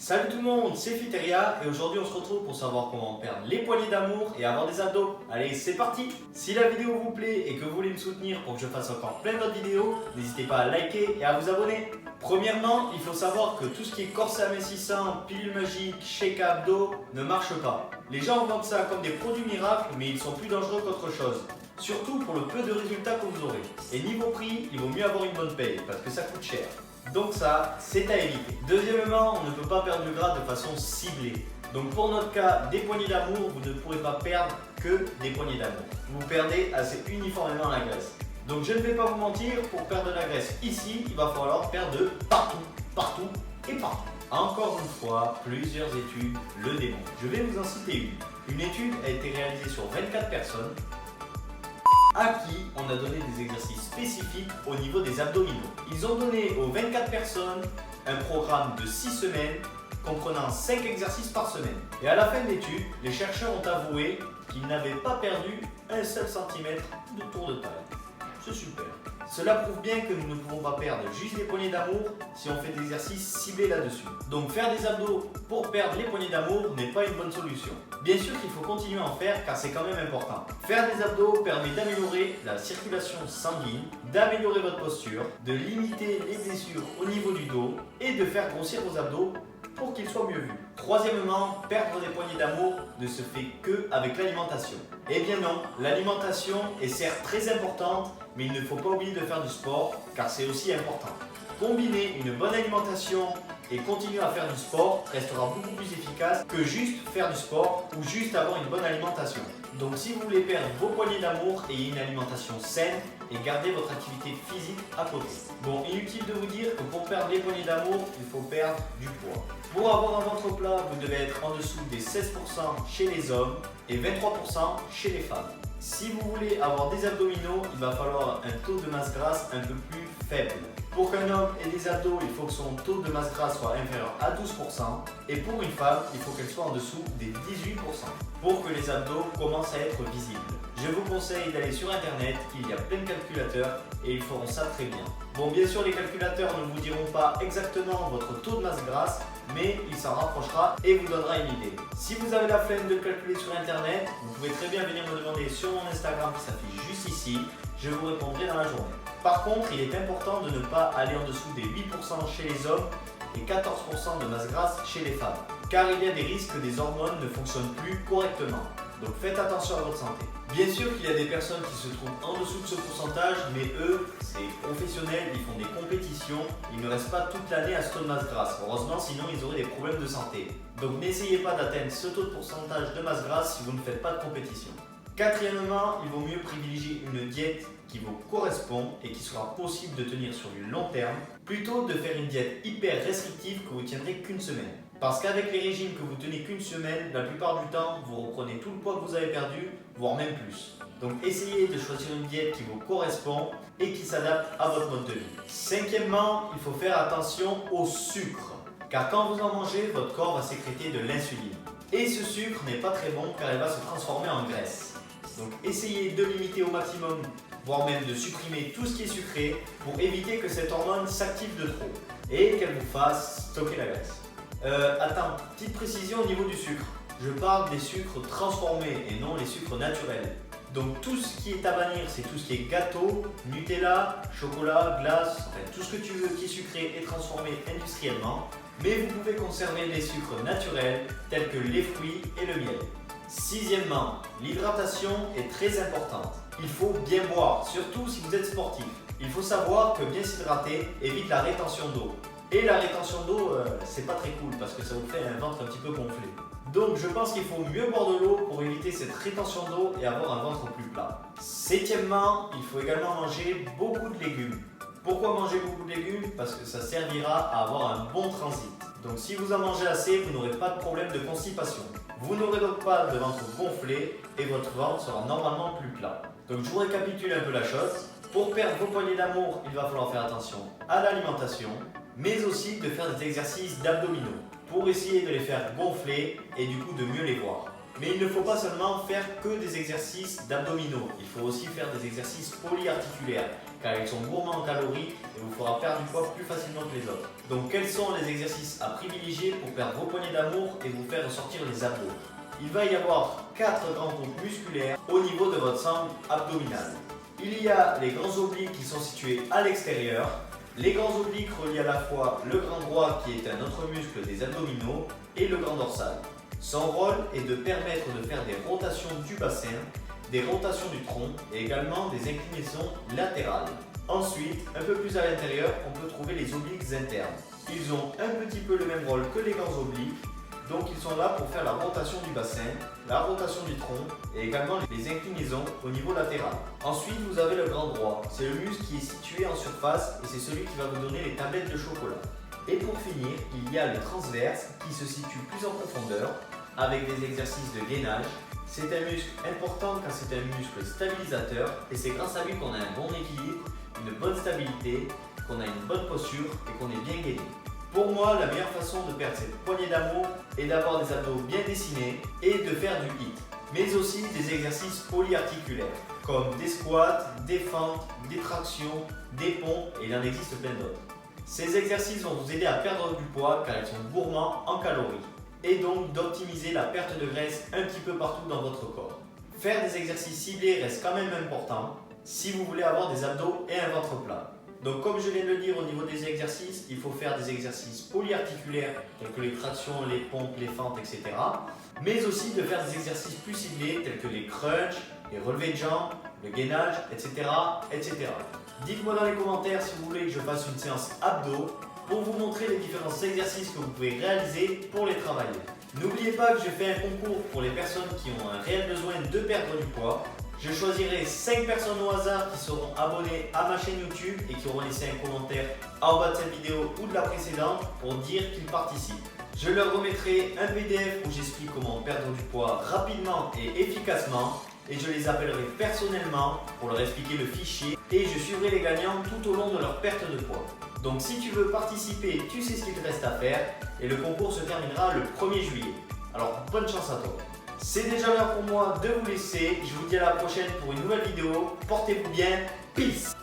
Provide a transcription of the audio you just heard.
Salut tout le monde, c'est Fiteria et aujourd'hui on se retrouve pour savoir comment perdre les poignées d'amour et avoir des abdos. Allez, c'est parti! Si la vidéo vous plaît et que vous voulez me soutenir pour que je fasse encore plein d'autres vidéos, n'hésitez pas à liker et à vous abonner. Premièrement, il faut savoir que tout ce qui est corset amincissant, pilule magique, shake abdos ne marche pas. Les gens vendent ça comme des produits miracles, mais ils sont plus dangereux qu'autre chose. Surtout pour le peu de résultats que vous aurez. Et niveau prix, il vaut mieux avoir une bonne paye parce que ça coûte cher. Donc ça, c'est à éviter. Deuxièmement, on ne peut pas perdre du gras de façon ciblée. Donc pour notre cas, des poignées d'amour, vous ne pourrez pas perdre que des poignées d'amour. Vous perdez assez uniformément la graisse. Donc je ne vais pas vous mentir, pour perdre de la graisse ici, il va falloir perdre de partout, partout et partout. Encore une fois, plusieurs études le démontrent. Je vais vous en citer une. Une étude a été réalisée sur 24 personnes à qui on a donné des exercices spécifiques au niveau des abdominaux. Ils ont donné aux 24 personnes un programme de 6 semaines comprenant 5 exercices par semaine. Et à la fin de l'étude, les chercheurs ont avoué qu'ils n'avaient pas perdu un seul centimètre de tour de taille. C'est super. Cela prouve bien que nous ne pouvons pas perdre juste des poignées d'amour si on fait des exercices ciblés là-dessus. Donc faire des abdos pour perdre les poignées d'amour n'est pas une bonne solution. Bien sûr qu'il faut continuer à en faire car c'est quand même important. Faire des abdos permet d'améliorer la circulation sanguine, d'améliorer votre posture, de limiter les blessures au niveau du dos et de faire grossir vos abdos pour qu'ils soient mieux vus. Troisièmement, perdre des poignées d'amour ne se fait que avec l'alimentation. Eh bien non, l'alimentation est certes très importante, mais il ne faut pas oublier de faire du sport car c'est aussi important. Combiner une bonne alimentation et continuer à faire du sport restera beaucoup plus efficace que juste faire du sport ou juste avoir une bonne alimentation. Donc si vous voulez perdre vos poignées d'amour, ayez une alimentation saine et gardez votre activité physique à côté. Bon, inutile de vous dire que pour perdre les poignées d'amour, il faut perdre du poids. Pour avoir un ventre plat, vous devez être en dessous des 16% chez les hommes et 23% chez les femmes. Si vous voulez avoir des abdominaux, il va falloir un taux de masse grasse un peu plus faible. Pour qu'un homme ait des abdos, il faut que son taux de masse grasse soit inférieur à 12%. Et pour une femme, il faut qu'elle soit en dessous des 18% pour que les abdos commencent à être visibles. Je vous conseille d'aller sur internet, il y a plein de calculateurs et ils feront ça très bien. Bon, bien sûr, les calculateurs ne vous diront pas exactement votre taux de masse grasse, mais il s'en rapprochera et vous donnera une idée. Si vous avez la flemme de le calculer sur internet, vous pouvez très bien venir me demander sur mon Instagram qui s'affiche juste ici, je vous répondrai dans la journée. Par contre, il est important de ne pas aller en dessous des 8% chez les hommes et 14% de masse grasse chez les femmes, car il y a des risques que des hormones ne fonctionnent plus correctement. Donc faites attention à votre santé. Bien sûr qu'il y a des personnes qui se trouvent en dessous de ce pourcentage, mais eux, c'est professionnel, ils font des compétitions, ils ne restent pas toute l'année à ce taux de masse grasse. Heureusement, sinon ils auraient des problèmes de santé. Donc n'essayez pas d'atteindre ce taux de pourcentage de masse grasse si vous ne faites pas de compétition. Quatrièmement, il vaut mieux privilégier une diète qui vous correspond et qui sera possible de tenir sur du long terme, plutôt de faire une diète hyper restrictive que vous tiendrez qu'une semaine. Parce qu'avec les régimes que vous tenez qu'une semaine, la plupart du temps, vous reprenez tout le poids que vous avez perdu, voire même plus. Donc essayez de choisir une diète qui vous correspond et qui s'adapte à votre mode de vie. Cinquièmement, il faut faire attention au sucre. Car quand vous en mangez, votre corps va sécréter de l'insuline. Et ce sucre n'est pas très bon car il va se transformer en graisse. Donc essayez de limiter au maximum, voire même de supprimer tout ce qui est sucré pour éviter que cette hormone s'active de trop et qu'elle vous fasse stocker la graisse. Attends, petite précision au niveau du sucre. Je parle des sucres transformés et non les sucres naturels. Donc tout ce qui est à bannir, c'est tout ce qui est gâteau, Nutella, chocolat, glace, en fait tout ce que tu veux qui est sucré et transformé industriellement. Mais vous pouvez conserver les sucres naturels tels que les fruits et le miel. Sixièmement, l'hydratation est très importante. Il faut bien boire, surtout si vous êtes sportif. Il faut savoir que bien s'hydrater évite la rétention d'eau. Et la rétention d'eau, c'est pas très cool parce que ça vous fait un ventre un petit peu gonflé. Donc je pense qu'il faut mieux boire de l'eau pour éviter cette rétention d'eau et avoir un ventre plus plat. Septièmement, il faut également manger beaucoup de légumes. Pourquoi manger beaucoup de légumes? Parce que ça servira à avoir un bon transit. Donc si vous en mangez assez, vous n'aurez pas de problème de constipation. Vous n'aurez donc pas de ventre gonflé et votre ventre sera normalement plus plat. Donc je vous récapitule un peu la chose. Pour perdre vos poignées d'amour, il va falloir faire attention à l'alimentation, mais aussi de faire des exercices d'abdominaux pour essayer de les faire gonfler et du coup de mieux les voir. Mais il ne faut pas seulement faire que des exercices d'abdominaux, il faut aussi faire des exercices polyarticulaires, car ils sont gourmands en calories et vous fera perdre du poids plus facilement que les autres. Donc quels sont les exercices à privilégier pour perdre vos poignées d'amour et vous faire ressortir les abdos? Il va y avoir 4 grands groupes musculaires au niveau de votre sangle abdominale. Il y a les grands obliques qui sont situés à l'extérieur. Les grands obliques relient à la fois le grand droit qui est un autre muscle des abdominaux et le grand dorsal. Son rôle est de permettre de faire des rotations du bassin, des rotations du tronc et également des inclinaisons latérales. Ensuite, un peu plus à l'intérieur, on peut trouver les obliques internes. Ils ont un petit peu le même rôle que les grands obliques, donc ils sont là pour faire la rotation du bassin, la rotation du tronc et également les inclinaisons au niveau latéral. Ensuite, vous avez le grand droit. C'est le muscle qui est situé en surface et c'est celui qui va vous donner les tablettes de chocolat. Et pour finir, il y a le transverse qui se situe plus en profondeur avec des exercices de gainage. C'est un muscle important car c'est un muscle stabilisateur et c'est grâce à lui qu'on a un bon équilibre, une bonne stabilité, qu'on a une bonne posture et qu'on est bien gainé. Pour moi, la meilleure façon de perdre cette poignée d'amour est d'avoir des abdos bien dessinés et de faire du HIIT, mais aussi des exercices polyarticulaires comme des squats, des fentes, des tractions, des pompes et il en existe plein d'autres. Ces exercices vont vous aider à perdre du poids car ils sont gourmands en calories et donc d'optimiser la perte de graisse un petit peu partout dans votre corps. Faire des exercices ciblés reste quand même important si vous voulez avoir des abdos et un ventre plat. Donc comme je viens de le dire au niveau des exercices, il faut faire des exercices polyarticulaires tels que les tractions, les pompes, les fentes, etc. Mais aussi de faire des exercices plus ciblés tels que les crunchs, les relevés de jambes, le gainage, etc. etc. Dites-moi dans les commentaires si vous voulez que je fasse une séance abdos pour vous montrer les différents exercices que vous pouvez réaliser pour les travailler. N'oubliez pas que j'ai fait un concours pour les personnes qui ont un réel besoin de perdre du poids. Je choisirai 5 personnes au hasard qui seront abonnées à ma chaîne YouTube et qui auront laissé un commentaire en bas de cette vidéo ou de la précédente pour dire qu'ils participent. Je leur remettrai un PDF où j'explique comment perdre du poids rapidement et efficacement et je les appellerai personnellement pour leur expliquer le fichier et je suivrai les gagnants tout au long de leur perte de poids. Donc si tu veux participer, tu sais ce qu'il te reste à faire et le concours se terminera le 1er juillet. Alors bonne chance à toi. C'est déjà l'heure pour moi de vous laisser. Je vous dis à la prochaine pour une nouvelle vidéo. Portez-vous bien. Peace!